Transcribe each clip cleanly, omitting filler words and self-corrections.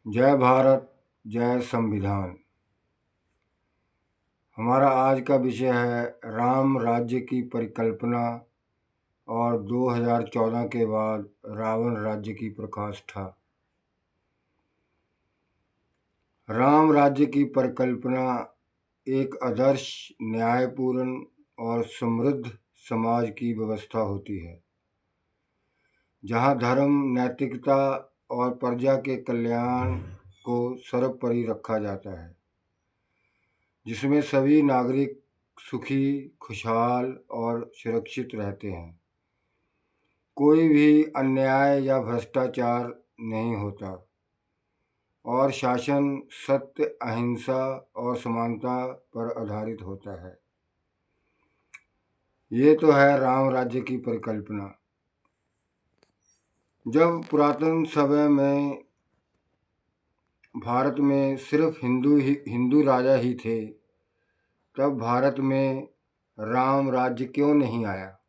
जय भारत, जय संविधान। हमारा आज का विषय है राम राज्य की परिकल्पना और 2014 के बाद रावण राज्य की प्रकाष्ठा। राम राज्य की परिकल्पना एक आदर्श, न्यायपूर्ण और समृद्ध समाज की व्यवस्था होती है, जहाँ धर्म, नैतिकता और प्रजा के कल्याण को सर्वोपरि रखा जाता है, जिसमें सभी नागरिक सुखी, खुशहाल और सुरक्षित रहते हैं। कोई भी अन्याय या भ्रष्टाचार नहीं होता और शासन सत्य, अहिंसा और समानता पर आधारित होता है। ये तो है राम राज्य की परिकल्पना। जब पुरातन समय में भारत में सिर्फ हिंदू राजा ही थे, तब भारत में राम राज्य क्यों नहीं आया?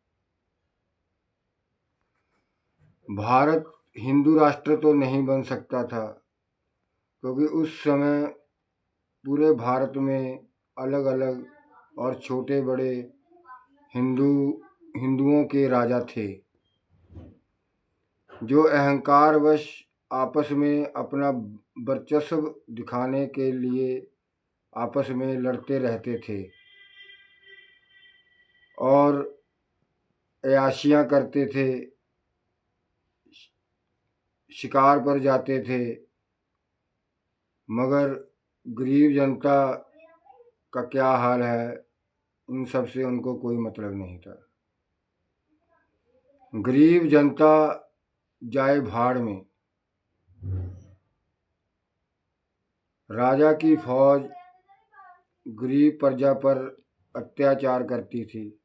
भारत हिंदू राष्ट्र तो नहीं बन सकता था, क्योंकि उस समय पूरे भारत में अलग अलग और छोटे बड़े हिंदुओं के राजा थे, जो अहंकारवश आपस में अपना वर्चस्व दिखाने के लिए आपस में लड़ते रहते थे और अयाशियाँ करते थे, शिकार पर जाते थे, मगर गरीब जनता का क्या हाल है, इन सब से उनको कोई मतलब नहीं था। गरीब जनता जाए भाड़ में। राजा की फौज गरीब प्रजा पर अत्याचार करती थी।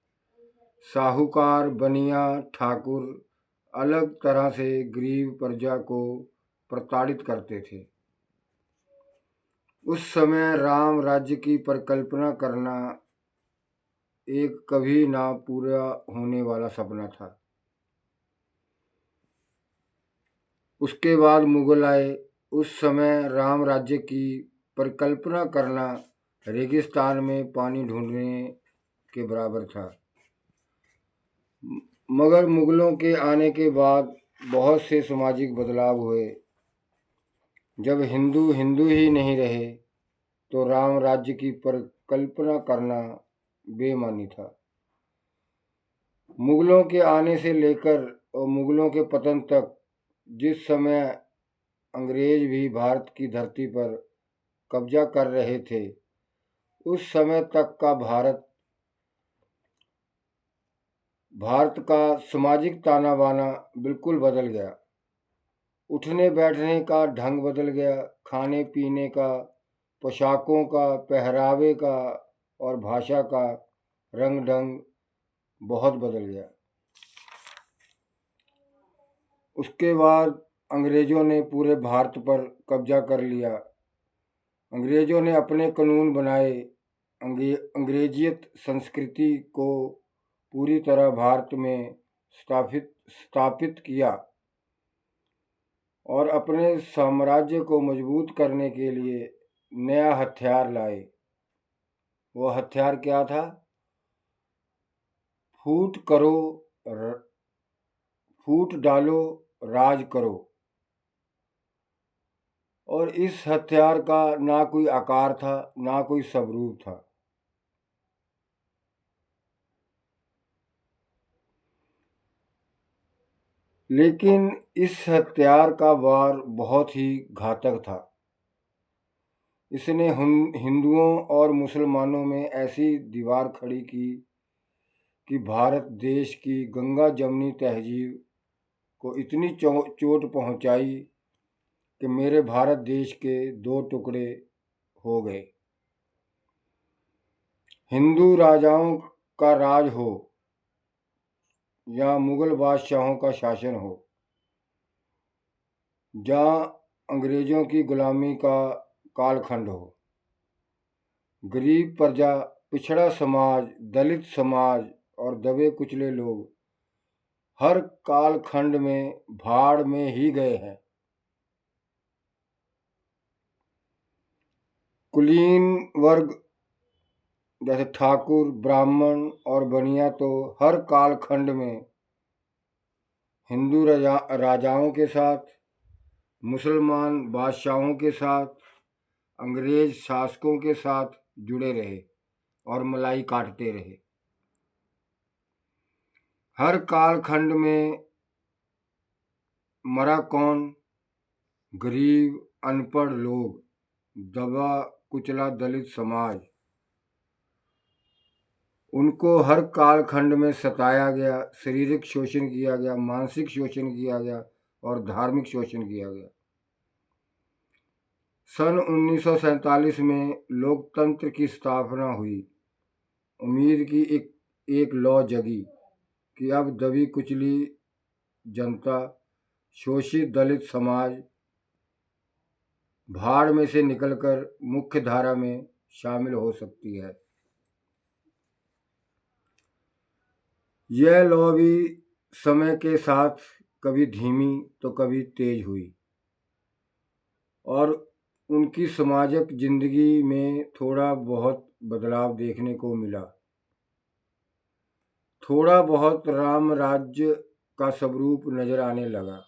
साहूकार, बनिया, ठाकुर अलग तरह से गरीब प्रजा को प्रताड़ित करते थे। उस समय राम राज्य की परिकल्पना करना एक कभी ना पूरा होने वाला सपना था। उसके बाद मुगल आए। उस समय राम राज्य की परिकल्पना करना रेगिस्तान में पानी ढूंढने के बराबर था। मगर मुगलों के आने के बाद बहुत से सामाजिक बदलाव हुए। जब हिंदू हिंदू ही नहीं रहे, तो राम राज्य की परिकल्पना करना बेमानी था। मुगलों के आने से लेकर और मुगलों के पतन तक, जिस समय अंग्रेज भी भारत की धरती पर कब्जा कर रहे थे, उस समय तक का भारत का सामाजिक ताना बाना बिल्कुल बदल गया। उठने बैठने का ढंग बदल गया, खाने पीने का, पोशाकों का, पहरावे का और भाषा का रंग ढंग बहुत बदल गया। उसके बाद अंग्रेज़ों ने पूरे भारत पर कब्जा कर लिया। अंग्रेज़ों ने अपने कानून बनाए। अंग्रेजियत संस्कृति को पूरी तरह भारत में स्थापित किया और अपने साम्राज्य को मजबूत करने के लिए नया हथियार लाए। वो हथियार क्या था? फूट डालो, राज करो। और इस हथियार का ना कोई आकार था, ना कोई स्वरूप था। लेकिन इस हथियार का वार बहुत ही घातक था। इसने हिंदुओं और मुसलमानों में ऐसी दीवार खड़ी की कि भारत देश की गंगा जमनी तहजीब को इतनी चोट पहुंचाई कि मेरे भारत देश के दो टुकड़े हो गए। हिंदू राजाओं का राज हो या मुगल बादशाहों का शासन हो, जहाँ अंग्रेज़ों की गुलामी का कालखंड हो, गरीब प्रजा, पिछड़ा समाज, दलित समाज और दबे कुचले लोग हर कालखंड में भाड़ में ही गए हैं। कुलीन वर्ग जैसे ठाकुर, ब्राह्मण और बनिया तो हर कालखंड में हिंदू राजाओं के साथ, मुसलमान बादशाहों के साथ, अंग्रेज शासकों के साथ जुड़े रहे और मलाई काटते रहे। हर कालखंड में मरा कौन? गरीब, अनपढ़ लोग, दबा कुचला दलित समाज, उनको हर कालखंड में सताया गया, शारीरिक शोषण किया गया, मानसिक शोषण किया गया और धार्मिक शोषण किया गया। सन 1947 में लोकतंत्र की स्थापना हुई। उम्मीद की एक लौ जगी कि अब दबी कुचली जनता, शोषित दलित समाज भाड़ में से निकलकर मुख्य धारा में शामिल हो सकती है। यह लौ भी समय के साथ कभी धीमी तो कभी तेज हुई और उनकी सामाजिक जिंदगी में थोड़ा बहुत बदलाव देखने को मिला। थोड़ा बहुत राम राज्य का स्वरूप नजर आने लगा,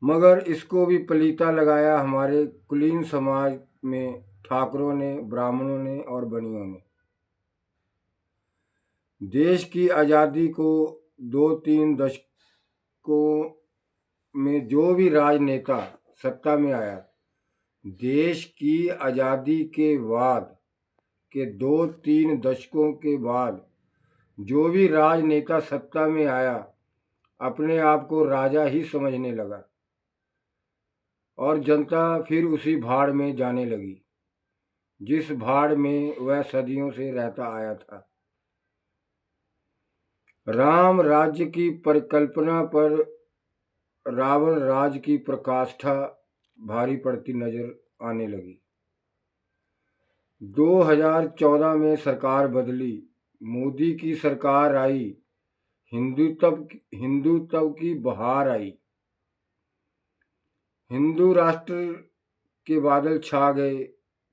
मगर इसको भी पलीता लगाया हमारे कुलीन समाज में ठाकुरों ने, ब्राह्मणों ने और बनियों ने। देश की आज़ादी को 2-3 दशकों में जो भी राजनेता सत्ता में आया, देश की आज़ादी के बाद के 2-3 दशकों के बाद जो भी राजनेता सत्ता में आया, अपने आप को राजा ही समझने लगा और जनता फिर उसी भाड़ में जाने लगी जिस भाड़ में वह सदियों से रहता आया था। राम राज्य की परिकल्पना पर रावण राज की प्रकाष्ठा भारी पड़ती नजर आने लगी। 2014 में सरकार बदली, मोदी की सरकार आई, हिंदुत्व की बहार आई, हिंदू राष्ट्र के बादल छा गए,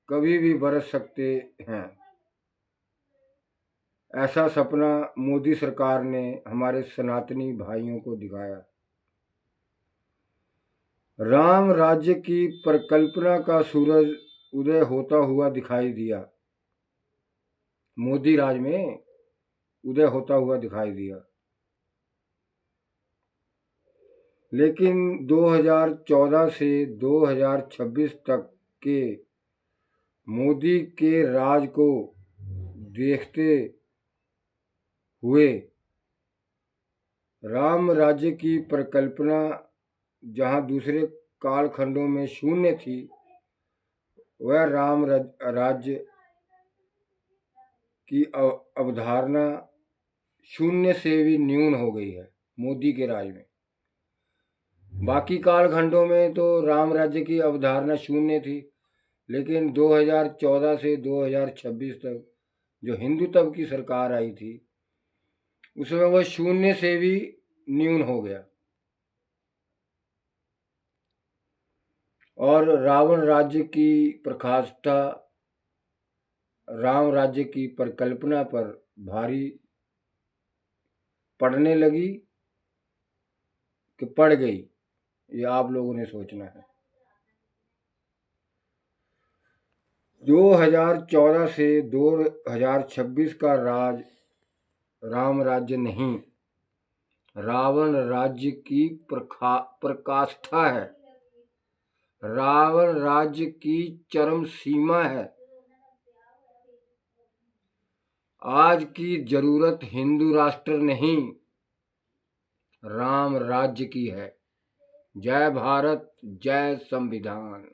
कभी भी बरस सकते हैं, ऐसा सपना मोदी सरकार ने हमारे सनातनी भाइयों को दिखाया। राम राज्य की परिकल्पना का सूरज उदय होता हुआ दिखाई दिया, मोदी राज में उदय होता हुआ दिखाई दिया। लेकिन 2014 से 2026 तक के मोदी के राज को देखते हुए राम राज्य की परिकल्पना जहां दूसरे कालखंडों में शून्य थी, वह राम राज्य की अवधारणा शून्य से भी न्यून हो गई है मोदी के राज में। बाकी कालखंडों में तो राम राज्य की अवधारणा शून्य थी, लेकिन 2014 से 2026 तक जो हिंदुत्व की सरकार आई थी, उसमें वह शून्य से भी न्यून हो गया और रावण राज्य की प्रकाष्ठा राम राज्य की परिकल्पना पर भारी पड़ने लगी कि पड़ गई, ये आप लोगों ने सोचना है। 2014 से 2026 का राज राम राज्य नहीं, रावण राज्य की प्रकाष्ठा है, रावण राज्य की चरम सीमा है। आज की जरूरत हिंदू राष्ट्र नहीं, राम राज्य की है। जय भारत, जय संविधान।